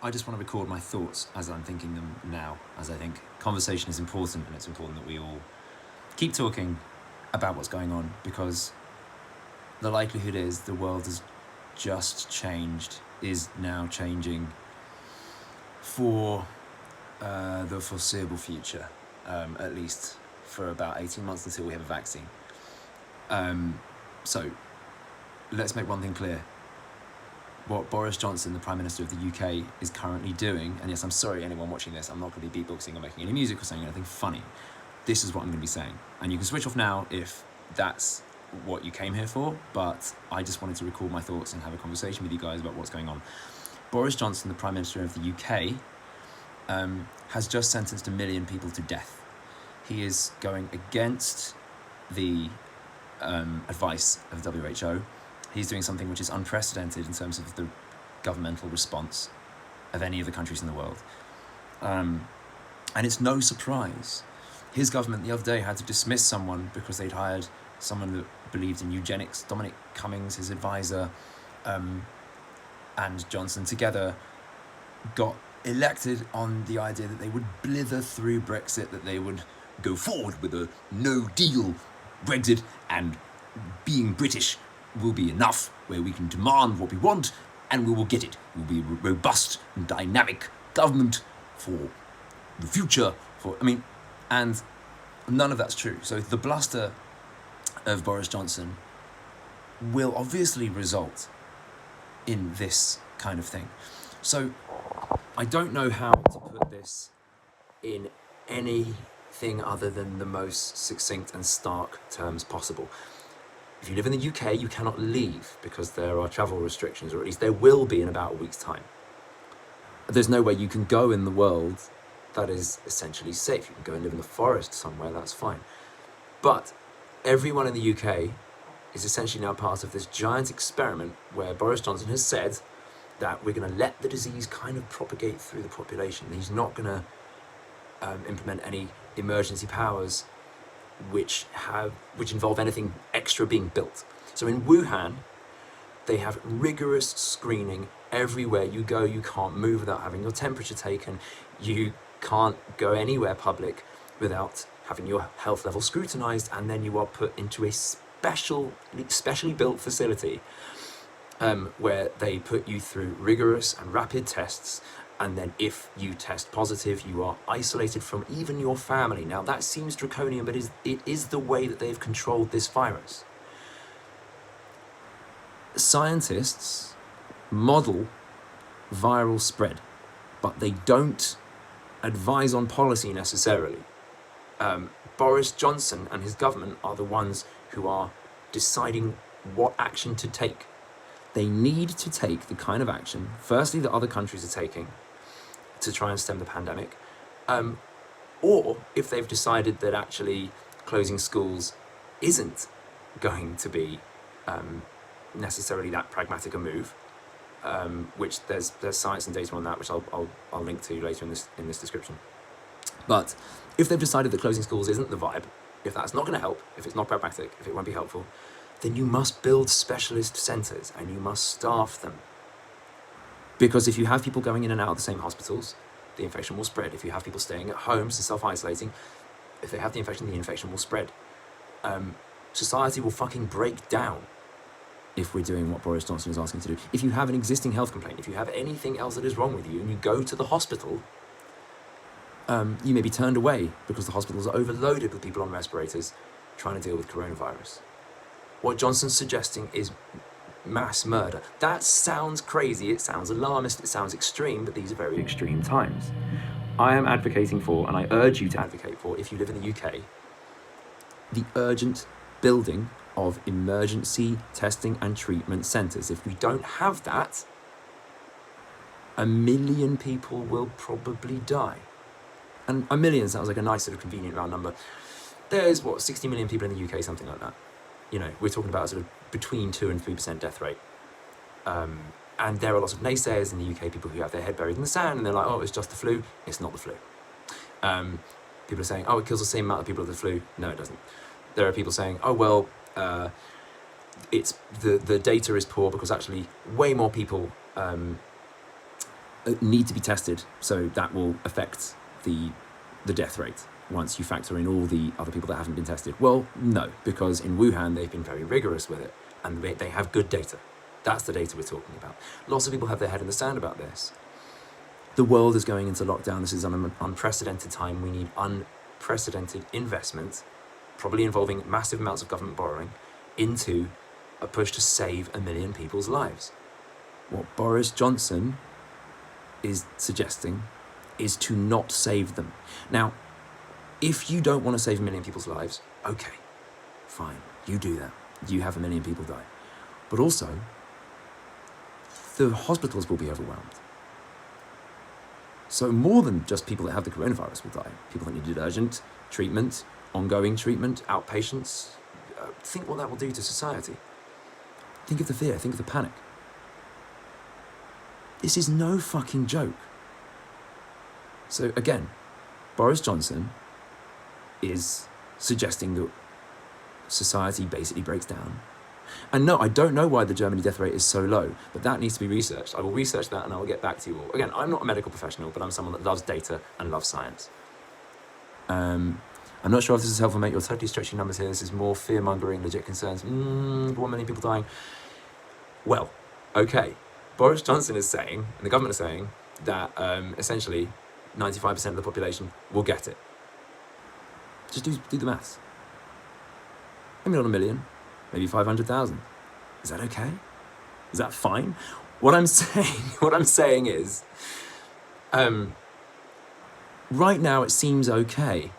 I just want to record my thoughts as I'm thinking them now, as I think conversation is important, and it's important that we all keep talking about what's going on, because the likelihood is the world has just changed, is now changing for the foreseeable future, at least for about 18 months until we have a vaccine. So let's make one thing clear. What Boris Johnson, the Prime Minister of the UK, is currently doing, and yes, I'm sorry anyone watching this, I'm not going to be beatboxing or making any music or saying anything funny. This is what I'm going to be saying. And you can switch off now if that's what you came here for, but I just wanted to record my thoughts and have a conversation with you guys about what's going on. Boris Johnson, the Prime Minister of the UK, has just sentenced 1 million people to death. He is going against the advice of the WHO. He's doing something which is unprecedented in terms of the governmental response of any of the countries in the world. And it's no surprise. His government the other day had to dismiss someone because they'd hired someone that believed in eugenics. Dominic Cummings, his advisor, and Johnson together got elected on the idea that they would blither through Brexit, that they would go forward with a no-deal Brexit, and being British will be enough, where we can demand what we want and we will get it. We'll be a robust and dynamic government for the future. And none of that's true. So the bluster of Boris Johnson will obviously result in this kind of thing. So I don't know how to put this in anything other than the most succinct and stark terms possible. If you live in the UK, you cannot leave because there are travel restrictions, or at least there will be in about a week's time. There's no way you can go in the world that is essentially safe. You can go and live in the forest somewhere, that's fine. But everyone in the UK is essentially now part of this giant experiment where Boris Johnson has said that we're going to let the disease kind of propagate through the population. He's not going to implement any emergency powers which involve anything extra being built. So in Wuhan, they have rigorous screening everywhere you go. You can't move without having your temperature taken. You can't go anywhere public without having your health level scrutinized, and then you are put into a specially built facility where they put you through rigorous and rapid tests, and then if you test positive, you are isolated from even your family. Now that seems draconian, but it is the way that they've controlled this virus. Scientists model viral spread, but they don't advise on policy necessarily. Boris Johnson and his government are the ones who are deciding what action to take. They need to take the kind of action, firstly, that other countries are taking to try and stem the pandemic, or if they've decided that actually closing schools isn't going to be necessarily that pragmatic a move, which there's science and data on that, which I'll link to later in this description. But if they've decided that closing schools isn't the vibe, if that's not going to help, if it's not pragmatic, if it won't be helpful, then you must build specialist centres and you must staff them. Because if you have people going in and out of the same hospitals, the infection will spread. If you have people staying at homes and self-isolating, if they have the infection will spread. Society will fucking break down if we're doing what Boris Johnson is asking to do. If you have an existing health complaint, if you have anything else that is wrong with you and you go to the hospital, you may be turned away because the hospitals are overloaded with people on respirators trying to deal with coronavirus. What Johnson's suggesting is mass murder. That sounds crazy, it sounds alarmist, it sounds extreme, but these are very extreme times. I am advocating for, and I urge you to advocate for, if you live in the UK, the urgent building of emergency testing and treatment centres. If we don't have that, 1 million people will probably die. And 1 million sounds like a nice sort of convenient round number. There's, 60 million people in the UK, something like that. You know, we're talking about sort of between 2 and 3% death rate. And there are lots of naysayers in the UK, people who have their head buried in the sand, and they're like, oh, it's just the flu. It's not the flu. People are saying, oh, it kills the same amount of people as the flu. No, it doesn't. There are people saying, oh, well, it's the data is poor because actually way more people need to be tested, so that will affect the death rate once you factor in all the other people that haven't been tested. Well, no, because in Wuhan they've been very rigorous with it, and they have good data. That's the data we're talking about. Lots of people have their head in the sand about this. The world is going into lockdown. This is an unprecedented time. We need unprecedented investment, probably involving massive amounts of government borrowing, into a push to save 1 million people's lives. What Boris Johnson is suggesting is to not save them. Now, if you don't want to save 1 million people's lives, okay, fine, you do that. You have 1 million people die. But also, the hospitals will be overwhelmed. So more than just people that have the coronavirus will die. People that needed urgent treatment, ongoing treatment, outpatients. Think what that will do to society. Think of the fear, think of the panic. This is no fucking joke. So again, Boris Johnson is suggesting that society basically breaks down. And no, I don't know why the Germany death rate is so low, but that needs to be researched. I will research that and I will get back to you all. Again, I'm not a medical professional, but I'm someone that loves data and loves science. I'm not sure if this is helpful, mate. You're totally stretching numbers here. This is more fear-mongering, legit concerns. 1 million people dying. Well, okay. Boris Johnson is saying, and the government is saying, that essentially 95% of the population will get it. Just do the maths. Maybe not 1 million, maybe 500,000. Is that okay? Is that fine? What I'm saying is, right now it seems okay.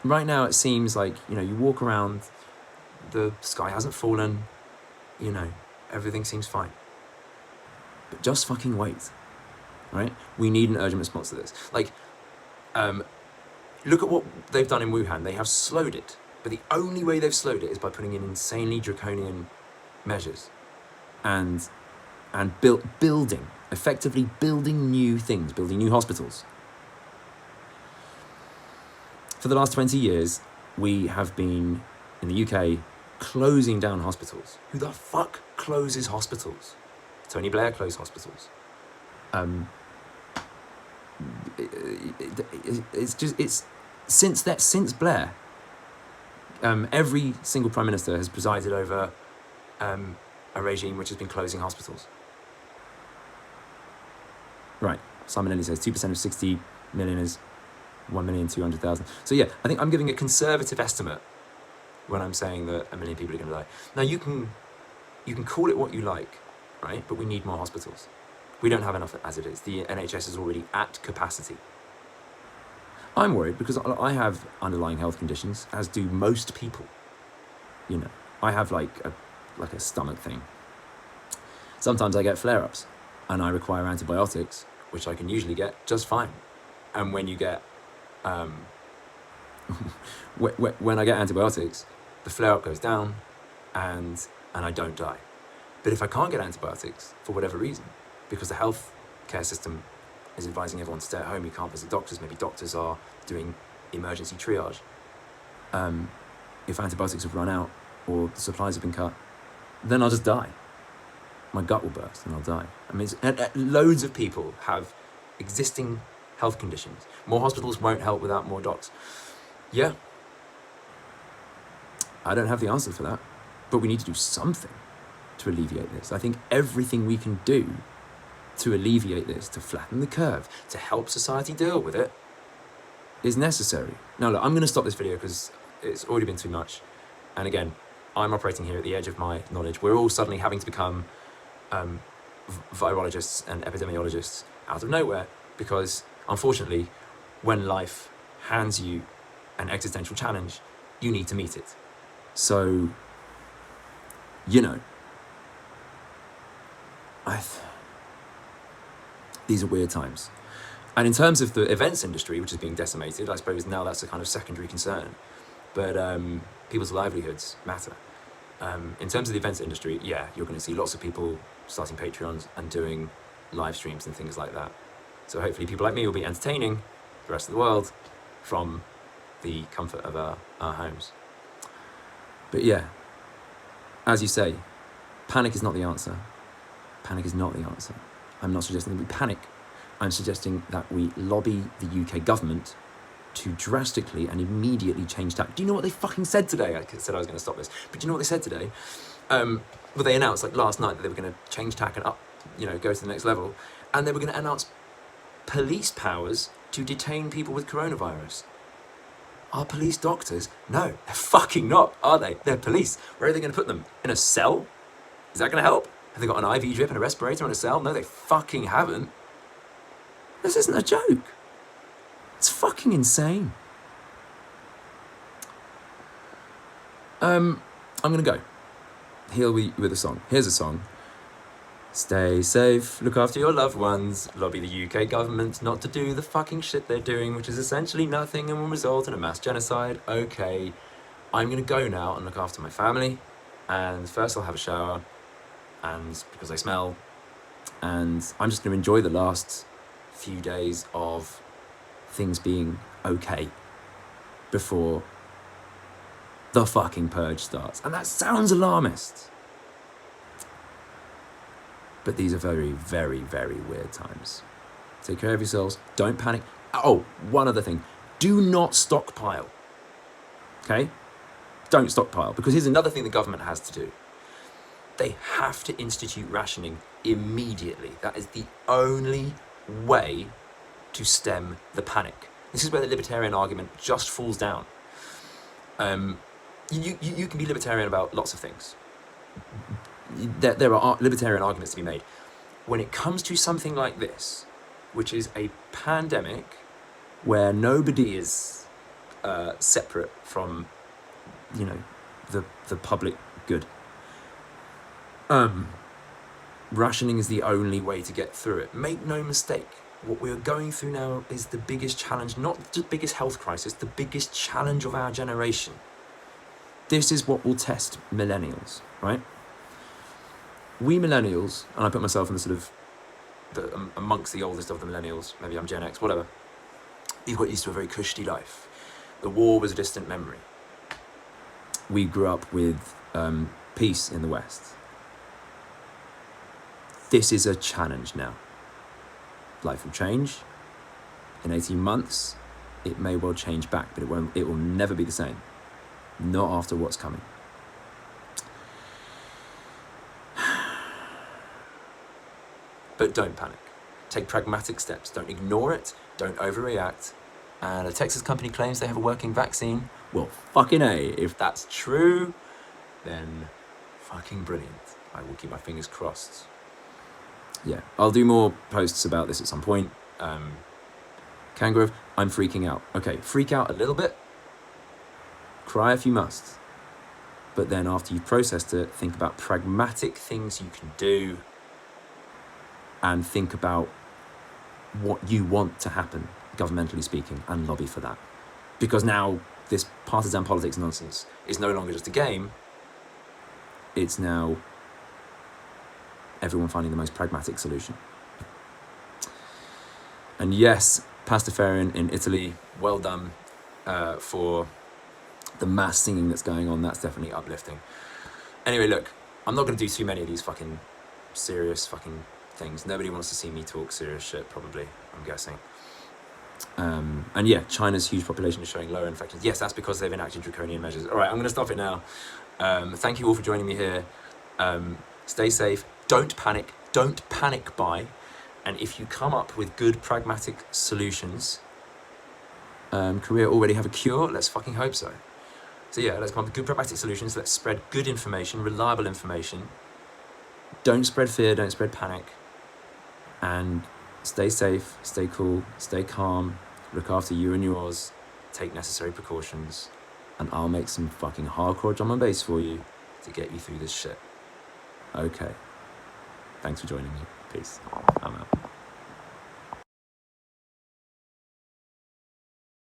Right now it seems like, you walk around, the sky hasn't fallen, everything seems fine. But just fucking wait, right? We need an urgent response to this. Look at what they've done in Wuhan. They have slowed it, but the only way they've slowed it is by putting in insanely draconian measures and effectively building new things, building new hospitals. For the last 20 years, we have been, in the UK, closing down hospitals. Who the fuck closes hospitals? Tony Blair closed hospitals. Since Blair, every single Prime Minister has presided over a regime which has been closing hospitals. Right, Simon Ellie says 2% of 60 million is 1,200,000. So yeah, I think I'm giving a conservative estimate when I'm saying that 1 million people are going to die. Now you can call it what you like, right? But we need more hospitals. We don't have enough as it is. The NHS is already at capacity. I'm worried because I have underlying health conditions, as do most people. I have like a stomach thing. Sometimes I get flare-ups and I require antibiotics, which I can usually get just fine. And when you get, when I get antibiotics, the flare-up goes down and I don't die. But if I can't get antibiotics for whatever reason, because the health care system is advising everyone to stay at home, you can't visit doctors, maybe doctors are doing emergency triage. If antibiotics have run out or the supplies have been cut, then I'll just die. My gut will burst and I'll die. I mean, loads of people have existing health conditions. More hospitals won't help without more docs. Yeah. I don't have the answer for that, but we need to do something to alleviate this. I think everything we can do to alleviate this, to flatten the curve, to help society deal with it, is necessary. Now look, I'm going to stop this video because it's already been too much. And again, I'm operating here at the edge of my knowledge. We're all suddenly having to become virologists and epidemiologists out of nowhere because, unfortunately, when life hands you an existential challenge, you need to meet it. So, these are weird times. And in terms of the events industry, which is being decimated, I suppose now that's a kind of secondary concern. But people's livelihoods matter. In terms of the events industry, yeah, you're going to see lots of people starting Patreons and doing live streams and things like that. So hopefully people like me will be entertaining the rest of the world from the comfort of our homes. But yeah, as you say, panic is not the answer. Panic is not the answer. I'm not suggesting that we panic. I'm suggesting that we lobby the UK government to drastically and immediately change tack. Do you know what they fucking said today? I said I was going to stop this, but do you know what they said today? Well, they announced like last night that they were going to change tack and up, go to the next level, and they were going to announce police powers to detain people with coronavirus. Are police doctors? No, they're fucking not, are they? They're police. Where are they going to put them? In a cell? Is that going to help? Have they got an IV drip and a respirator in a cell? No, they fucking haven't. This isn't a joke. It's fucking insane. I'm gonna go. Here with a song. Here's a song. Stay safe, look after your loved ones, lobby the UK government not to do the fucking shit they're doing, which is essentially nothing and will result in a mass genocide. Okay, I'm gonna go now and look after my family, and first I'll have a shower, and because I smell, and I'm just gonna enjoy the last few days of things being okay before the fucking purge starts. And that sounds alarmist. But these are very, very, very weird times. Take care of yourselves. Don't panic. Oh, one other thing. Do not stockpile. Okay? Don't stockpile. Because here's another thing the government has to do. They have to institute rationing immediately. That is the only way to stem the panic. This is where the libertarian argument just falls down. You can be libertarian about lots of things. There are libertarian arguments to be made. When it comes to something like this, which is a pandemic where nobody is separate from, the public good, rationing is the only way to get through it. Make no mistake. What we're going through now is the biggest challenge, not the biggest health crisis, the biggest challenge of our generation. This is what will test millennials, right? We millennials, and I put myself in the sort of, amongst the oldest of the millennials, maybe I'm Gen X, whatever, we got used to a very cushy life. The war was a distant memory. We grew up with peace in the West. This is a challenge now. Life will change. In 18 months, it may well change back, but it will never be the same. Not after what's coming. But don't panic. Take pragmatic steps. Don't ignore it. Don't overreact. And a Texas company claims they have a working vaccine. Well, fucking A. If that's true, then fucking brilliant. I will keep my fingers crossed. Yeah, I'll do more posts about this at some point. Kangaroo, I'm freaking out. Okay, freak out a little bit. Cry if you must. But then after you've processed it, think about pragmatic things you can do and think about what you want to happen, governmentally speaking, and lobby for that. Because now this partisan politics nonsense is no longer just a game. It's now everyone finding the most pragmatic solution. And yes, Pastafarian in Italy, well done for the mass singing that's going on. That's definitely uplifting. Anyway, look, I'm not going to do too many of these fucking serious fucking things. Nobody wants to see me talk serious shit, probably, I'm guessing. And yeah, China's huge population is showing lower infections. Yes, that's because they've enacted draconian measures. All right, I'm going to stop it now. Thank you all for joining me here. Stay safe. Don't panic. Don't panic buy. And if you come up with good pragmatic solutions, Korea already have a cure? Let's fucking hope so. So yeah, let's come up with good pragmatic solutions. Let's spread good information, reliable information. Don't spread fear, don't spread panic. And stay safe, stay cool, stay calm, look after you and yours, take necessary precautions, and I'll make some fucking hardcore drum and bass for you to get you through this shit. Okay. Thanks for joining me. Peace. I'm out.